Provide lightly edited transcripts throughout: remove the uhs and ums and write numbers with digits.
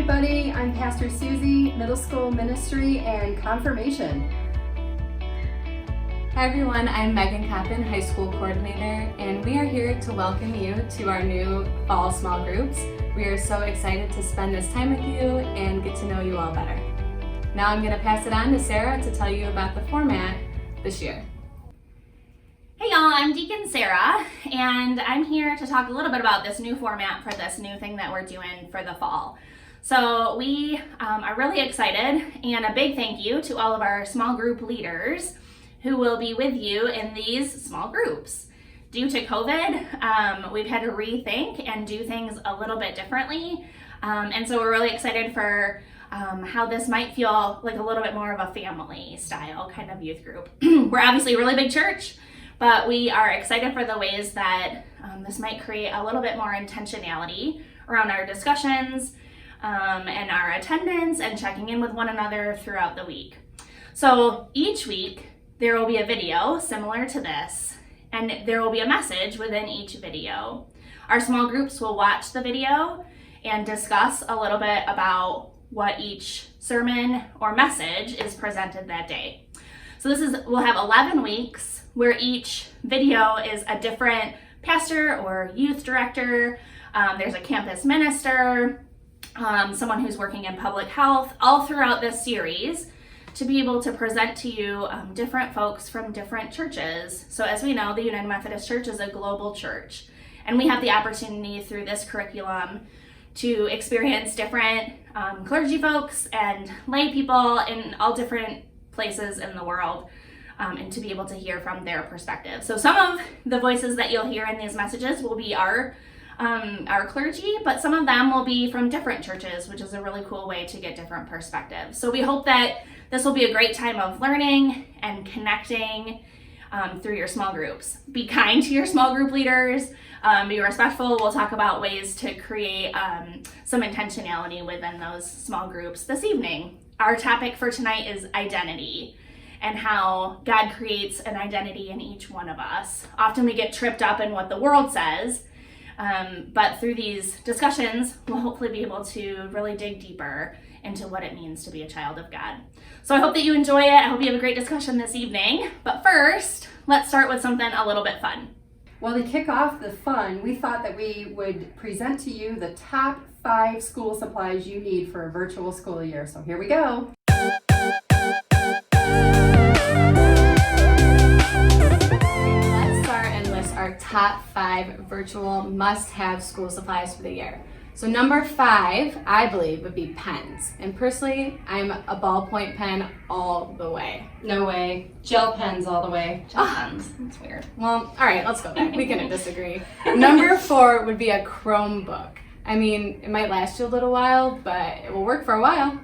everybody. I'm Pastor Susie, Middle School Ministry and Confirmation. Hi everyone, I'm Megan Coppin, High School Coordinator, and we are here to welcome you to our new fall small groups. We are so excited to spend this time with you and get to know you all better. Now I'm going to pass it on to Sarah to tell you about the format this year. Hey y'all, I'm Deacon Sarah, and I'm here to talk a little bit about this new format for this new thing that we're doing for the fall. So we are really excited, and a big thank you to all of our small group leaders who will be with you in these small groups. Due to COVID, we've had to rethink and do things a little bit differently, and so we're really excited for how this might feel like a little bit more of a family style kind of youth group. We're obviously a really big church, but we are excited for the ways that this might create a little bit more intentionality around our discussions and our attendance and checking in with one another throughout the week. So each week there will be a video similar to this, and there will be a message within each video. Our small groups will watch the video and discuss a little bit about what each sermon or message is presented that day. So we'll have 11 weeks where each video is a different pastor or youth director. There's a campus minister, someone who's working in public health, all throughout this series to be able to present to you different folks from different churches. So as we know, the United Methodist Church is a global church, and we have the opportunity through this curriculum to experience different clergy folks and lay people in all different places in the world, and to be able to hear from their perspective. So some of the voices that you'll hear in these messages will be our clergy, but some of them will be from different churches, which is a really cool way to get different perspectives. So we hope that this will be a great time of learning and connecting through your small groups. Be kind to your small group leaders, be respectful. We'll talk about ways to create some intentionality within those small groups this evening. Our topic for tonight is identity, and how God creates an identity in each one of us. Often we get tripped up in what the world says, but through these discussions, we'll hopefully be able to really dig deeper into what it means to be a child of God. So I hope that you enjoy it. I hope you have a great discussion this evening. But first, let's start with something a little bit fun. Well, to kick off the fun, we thought that we would present to you the top 5 school supplies you need for a virtual school year. So here we go. Our top 5 virtual must-have school supplies for the year. So number 5, I believe, would be pens. And personally, I'm a ballpoint pen all the way. No way. Gel pens all the way. Gel pens. That's weird. Well, all right, let's go back. We can disagree. Number 4 would be a Chromebook. I mean, it might last you a little while, but it will work for a while.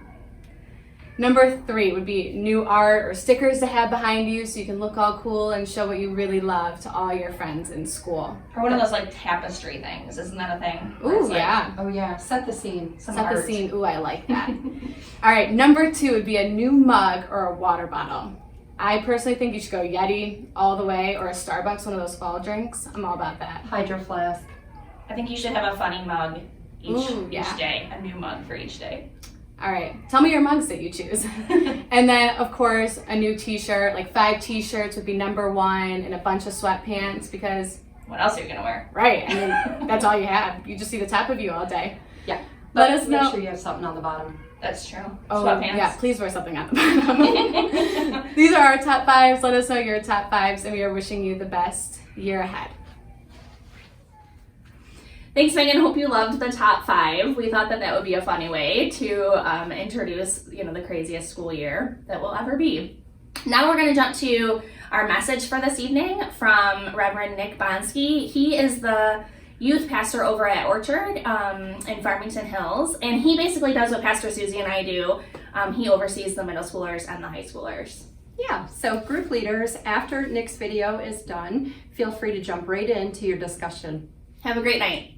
Number 3 would be new art or stickers to have behind you so you can look all cool and show what you really love to all your friends in school. Or one of those like tapestry things, isn't that a thing? Ooh, yeah. Oh yeah, set the scene. Set the scene, ooh, I like that. All right, number 2 would be a new mug or a water bottle. I personally think you should go Yeti all the way, or a Starbucks, one of those fall drinks. I'm all about that. Hydro Flask. I think you should have a funny mug each yeah. day, a new mug for each day. All right, tell me your mugs that you choose. And then, of course, a new t-shirt, like 5 t-shirts would be number 1, and a bunch of sweatpants, because... What else are you gonna wear? Right, I mean, that's all you have. You just see the top of you all day. Yeah. Let us know. Make sure you have something on the bottom. That's true. Oh, Sweatpants. yeah, please wear something on the bottom. These are our top 5s. Let us know your top 5s, and we are wishing you the best year ahead. Thanks, Megan. Hope you loved the top 5. We thought that would be a funny way to introduce, the craziest school year that will ever be. Now we're going to jump to our message for this evening from Reverend Nick Bonsky. He is the youth pastor over at Orchard in Farmington Hills, and he basically does what Pastor Susie and I do. He oversees the middle schoolers and the high schoolers. Yeah, so group leaders, after Nick's video is done, feel free to jump right into your discussion. Have a great night.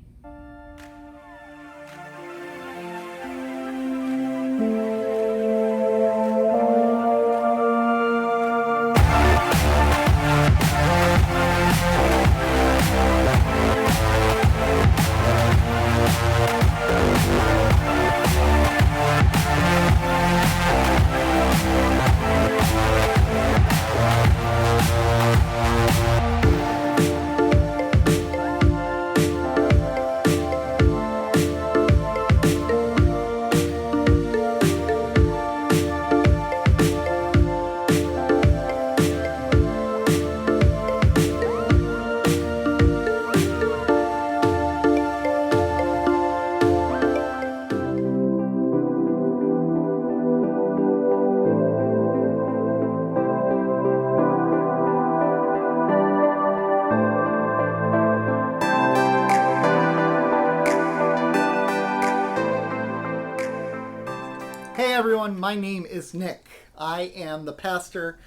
everyone, my name is Nick. I am the pastor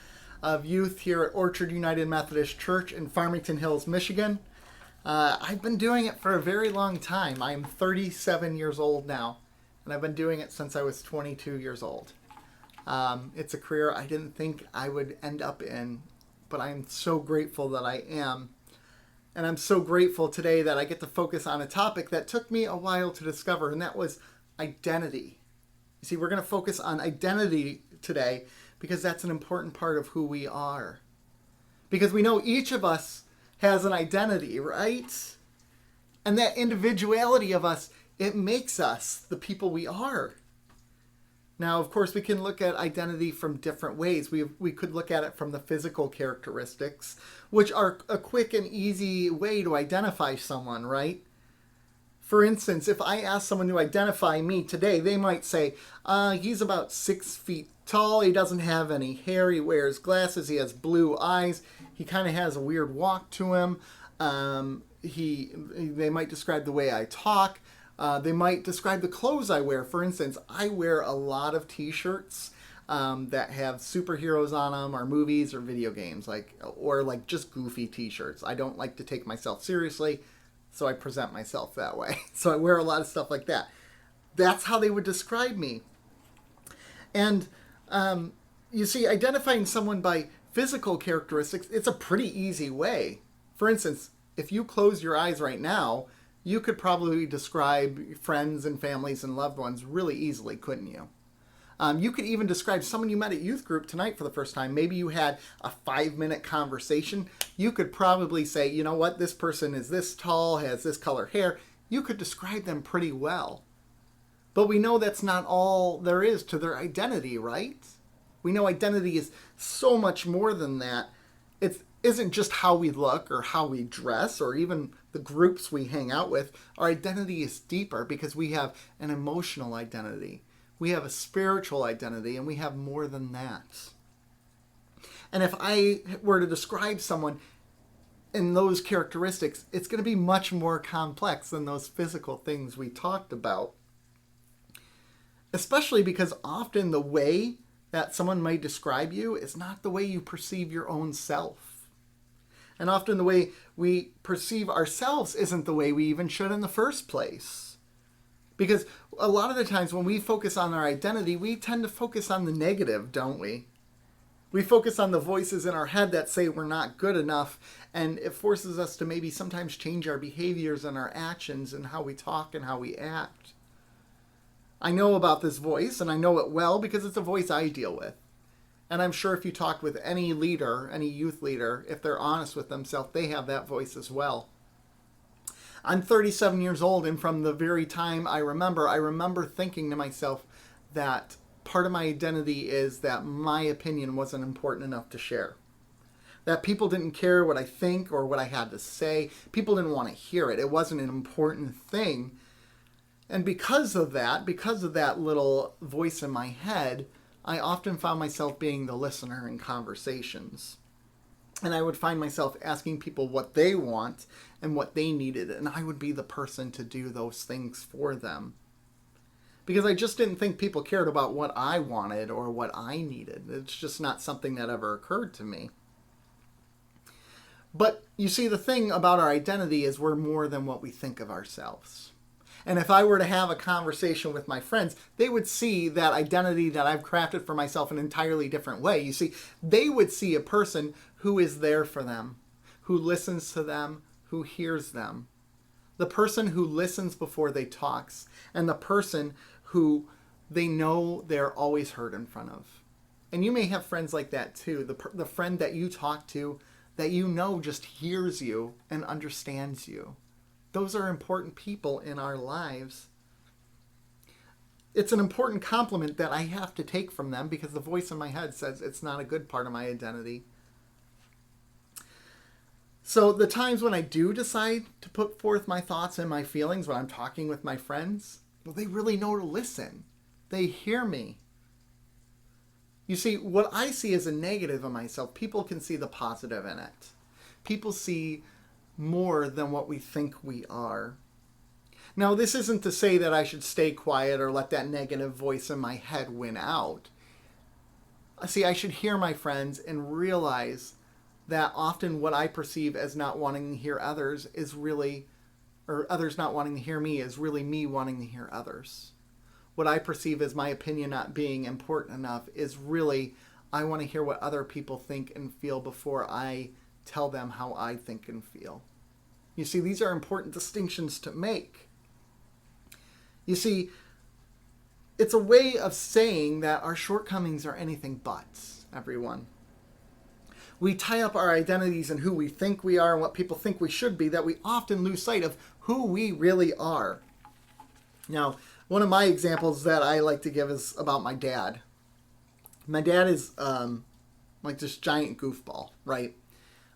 of youth here at Orchard United Methodist Church in Farmington Hills, Michigan. I've been doing it for a very long time. I'm 37 years old now, and I've been doing it since I was 22 years old. It's a career I didn't think I would end up in, but I'm so grateful that I am. And I'm so grateful today that I get to focus on a topic that took me a while to discover, and that was identity. You see, we're going to focus on identity today because that's an important part of who we are. Because we know each of us has an identity, right? And that individuality of us, it makes us the people we are. Now, of course, we can look at identity from different ways. We could look at it from the physical characteristics, which are a quick and easy way to identify someone, right? For instance, if I ask someone to identify me today, they might say, he's about 6 feet tall, he doesn't have any hair, he wears glasses, he has blue eyes, he kind of has a weird walk to him. They might describe the way I talk. They might describe the clothes I wear. For instance, I wear a lot of t-shirts that have superheroes on them, or movies or video games, or just goofy t-shirts. I don't like to take myself seriously, so I present myself that way. So I wear a lot of stuff like that. That's how they would describe me. And you see, identifying someone by physical characteristics, it's a pretty easy way. For instance, if you close your eyes right now, you could probably describe friends and families and loved ones really easily, couldn't you? You could even describe someone you met at youth group tonight for the first time. Maybe you had a 5-minute conversation. You could probably say, you know what, this person is this tall, has this color hair. You could describe them pretty well. But we know that's not all there is to their identity, right? We know identity is so much more than that. It isn't just how we look or how we dress or even the groups we hang out with. Our identity is deeper because we have an emotional identity. We have a spiritual identity, and we have more than that. And if I were to describe someone in those characteristics, it's going to be much more complex than those physical things we talked about. Especially because often the way that someone might describe you is not the way you perceive your own self. And often the way we perceive ourselves isn't the way we even should in the first place. Because a lot of the times when we focus on our identity, we tend to focus on the negative, don't we? We focus on the voices in our head that say we're not good enough, and it forces us to maybe sometimes change our behaviors and our actions and how we talk and how we act. I know about this voice, and I know it well because it's a voice I deal with. And I'm sure if you talk with any leader, any youth leader, if they're honest with themselves, they have that voice as well. I'm 37 years old, and from the very time I remember thinking to myself that part of my identity is that my opinion wasn't important enough to share. That people didn't care what I think or what I had to say. People didn't want to hear it. It wasn't an important thing. And because of that little voice in my head, I often found myself being the listener in conversations. And I would find myself asking people what they want and what they needed, and I would be the person to do those things for them. Because I just didn't think people cared about what I wanted or what I needed. It's just not something that ever occurred to me. But you see, the thing about our identity is we're more than what we think of ourselves. And if I were to have a conversation with my friends, they would see that identity that I've crafted for myself in an entirely different way. You see, they would see a person who is there for them, who listens to them, who hears them. The person who listens before they talks, and the person who they know they're always heard in front of. And you may have friends like that too. The friend that you talk to that you know just hears you and understands you. Those are important people in our lives. It's an important compliment that I have to take from them because the voice in my head says it's not a good part of my identity. So the times when I do decide to put forth my thoughts and my feelings when I'm talking with my friends, well, they really know to listen. They hear me. You see, what I see as a negative in myself, people can see the positive in it. People see more than what we think we are. Now, this isn't to say that I should stay quiet or let that negative voice in my head win out. See, I should hear my friends and realize that often what I perceive as not wanting to hear others is really, or others not wanting to hear me, is really me wanting to hear others. What I perceive as my opinion not being important enough is really, I want to hear what other people think and feel before I tell them how I think and feel. You see, these are important distinctions to make. You see, it's a way of saying that our shortcomings are anything but, everyone. We tie up our identities in who we think we are and what people think we should be, that we often lose sight of who we really are. Now, one of my examples that I like to give is about my dad. My dad is like this giant goofball, right?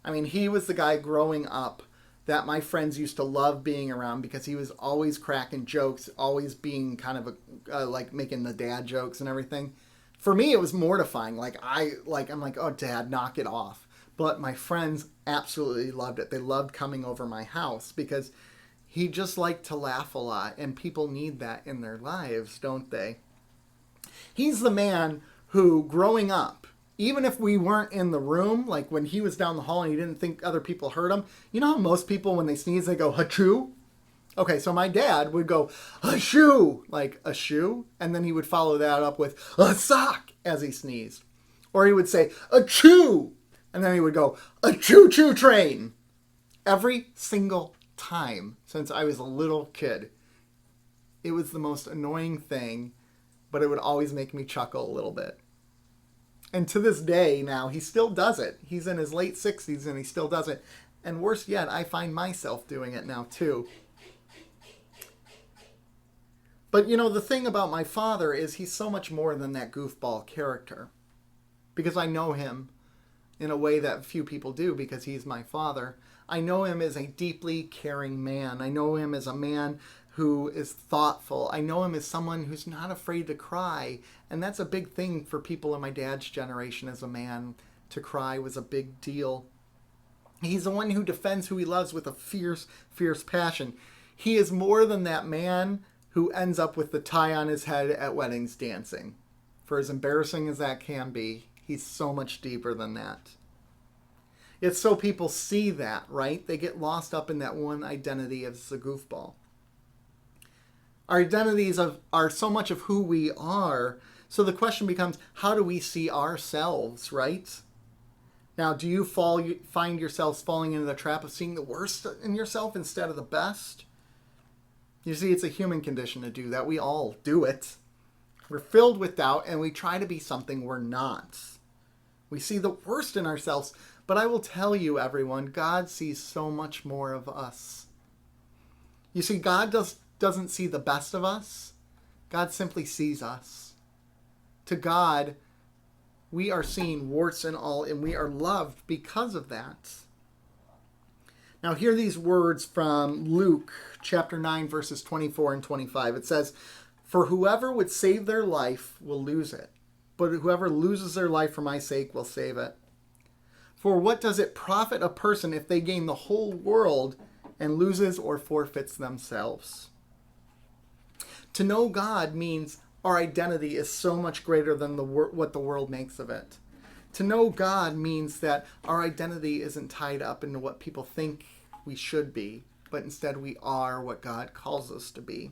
I mean, he was the guy growing up that my friends used to love being around because he was always cracking jokes, always being kind of like making the dad jokes and everything. For me, it was mortifying. I'm like, oh, Dad, knock it off. But my friends absolutely loved it. They loved coming over my house because he just liked to laugh a lot, and people need that in their lives, don't they? He's the man who, growing up, even if we weren't in the room, like when he was down the hall and he didn't think other people heard him, you know how most people, when they sneeze, they go, "Hachoo"? Okay, so my dad would go, "Hachoo," like a shoe, and then he would follow that up with a sock as he sneezed. Or he would say, "Achoo," and then he would go, "A choo-choo train." Every single time since I was a little kid, it was the most annoying thing, but it would always make me chuckle a little bit. And to this day now, he still does it. He's in his late 60s and he still does it. And worse yet, I find myself doing it now too. But you know, the thing about my father is he's so much more than that goofball character. Because I know him in a way that few people do because he's my father. I know him as a deeply caring man. I know him as a man who is thoughtful. I know him as someone who's not afraid to cry. And that's a big thing for people in my dad's generation as a man. To cry was a big deal. He's the one who defends who he loves with a fierce, fierce passion. He is more than that man who ends up with the tie on his head at weddings dancing. For as embarrassing as that can be, he's so much deeper than that. It's so people see that, right? They get lost up in that one identity as a goofball. Our identities are so much of who we are. So the question becomes, how do we see ourselves, right? Now, do you find yourselves falling into the trap of seeing the worst in yourself instead of the best? You see, it's a human condition to do that. We all do it. We're filled with doubt and we try to be something we're not. We see the worst in ourselves. But I will tell you, everyone, God sees so much more of us. You see, God doesn't see the best of us. God simply sees us. To God, we are seen warts and all, and we are loved because of that. Now, hear these words from Luke chapter 9, verses 24 and 25. It says, "For whoever would save their life will lose it, but whoever loses their life for my sake will save it. For what does it profit a person if they gain the whole world and loses or forfeits themselves?" To know God means our identity is so much greater than what the world makes of it. To know God means that our identity isn't tied up into what people think we should be, but instead we are what God calls us to be.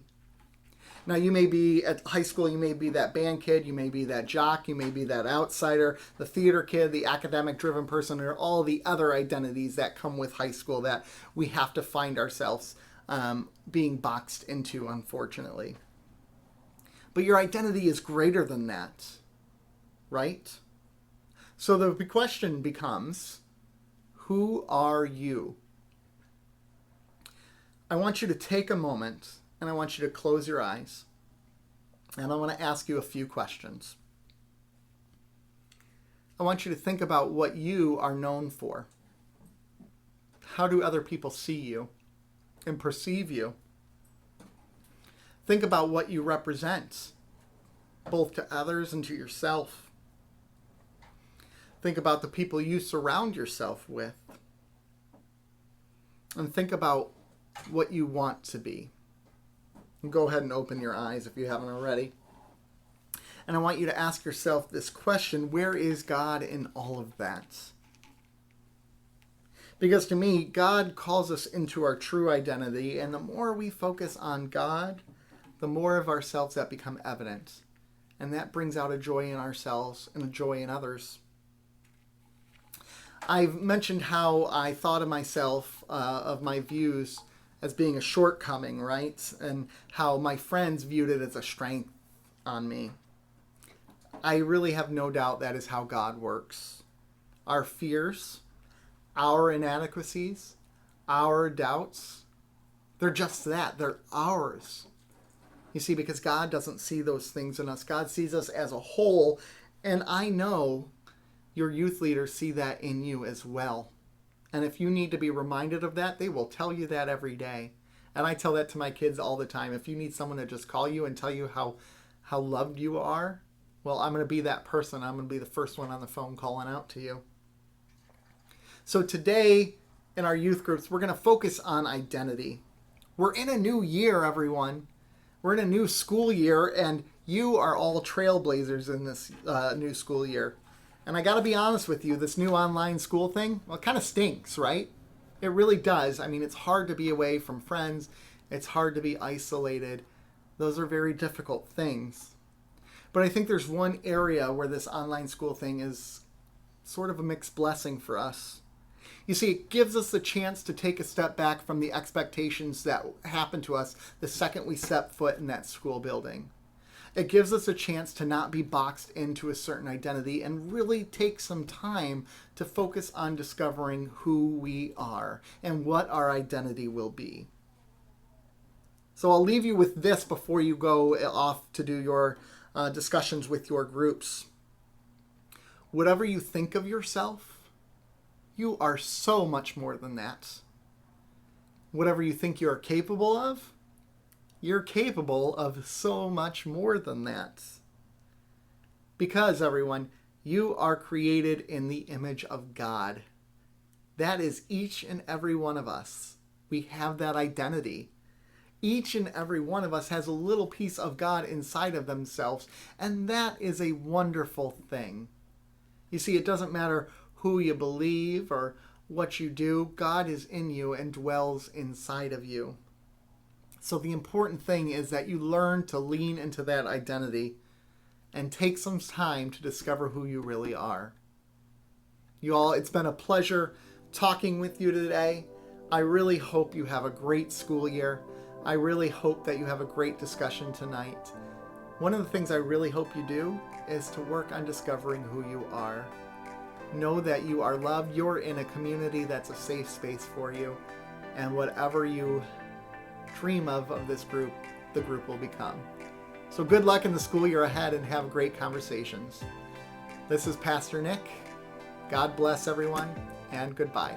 Now, you may be at high school, you may be that band kid, you may be that jock, you may be that outsider, the theater kid, the academic-driven person, or all the other identities that come with high school that we have to find ourselves being boxed into, unfortunately. But your identity is greater than that, right? So the question becomes, who are you? I want you to take a moment and I want you to close your eyes. And I want to ask you a few questions. I want you to think about what you are known for. How do other people see you and perceive you? Think about what you represent, both to others and to yourself. Think about the people you surround yourself with. And think about what you want to be. Go ahead and open your eyes if you haven't already. And I want you to ask yourself this question: where is God in all of that? Because to me, God calls us into our true identity, and the more we focus on God, the more of ourselves that become evident. And that brings out a joy in ourselves and a joy in others. I've mentioned how I thought of myself, of my views, as being a shortcoming, right? And how my friends viewed it as a strength on me. I really have no doubt that is how God works. Our fears, our inadequacies, our doubts, they're just that. They're ours. You see, because God doesn't see those things in us. God sees us as a whole, and I know your youth leaders see that in you as well. And if you need to be reminded of that, they will tell you that every day. And I tell that to my kids all the time. If you need someone to just call you and tell you how loved you are, well, I'm going to be that person. I'm going to be the first one on the phone calling out to you. So today, in our youth groups, we're going to focus on identity. We're in a new year, everyone. We're in a new school year, and you are all trailblazers in this new school year. And I got to be honest with you, this new online school thing, well, it kind of stinks, right? It really does. I mean, it's hard to be away from friends. It's hard to be isolated. Those are very difficult things. But I think there's one area where this online school thing is sort of a mixed blessing for us. You see, it gives us a chance to take a step back from the expectations that happen to us the second we step foot in that school building. It gives us a chance to not be boxed into a certain identity and really take some time to focus on discovering who we are and what our identity will be. So I'll leave you with this before you go off to do your discussions with your groups. Whatever you think of yourself, you are so much more than that. Whatever you think you're capable of, you're capable of so much more than that. Because, everyone, you are created in the image of God. That is each and every one of us. We have that identity. Each and every one of us has a little piece of God inside of themselves, and that is a wonderful thing. You see, it doesn't matter who you believe or what you do. God is in you and dwells inside of you. So the important thing is that you learn to lean into that identity and take some time to discover who you really are. You all, it's been a pleasure talking with you today. I really hope you have a great school year. I really hope that you have a great discussion tonight. One of the things I really hope you do is to work on discovering who you are. Know that you are loved. You're in a community that's a safe space for you. And whatever you dream of this group, the group will become. So good luck in the school year ahead and have great conversations. This is Pastor Nick. God bless everyone, and goodbye.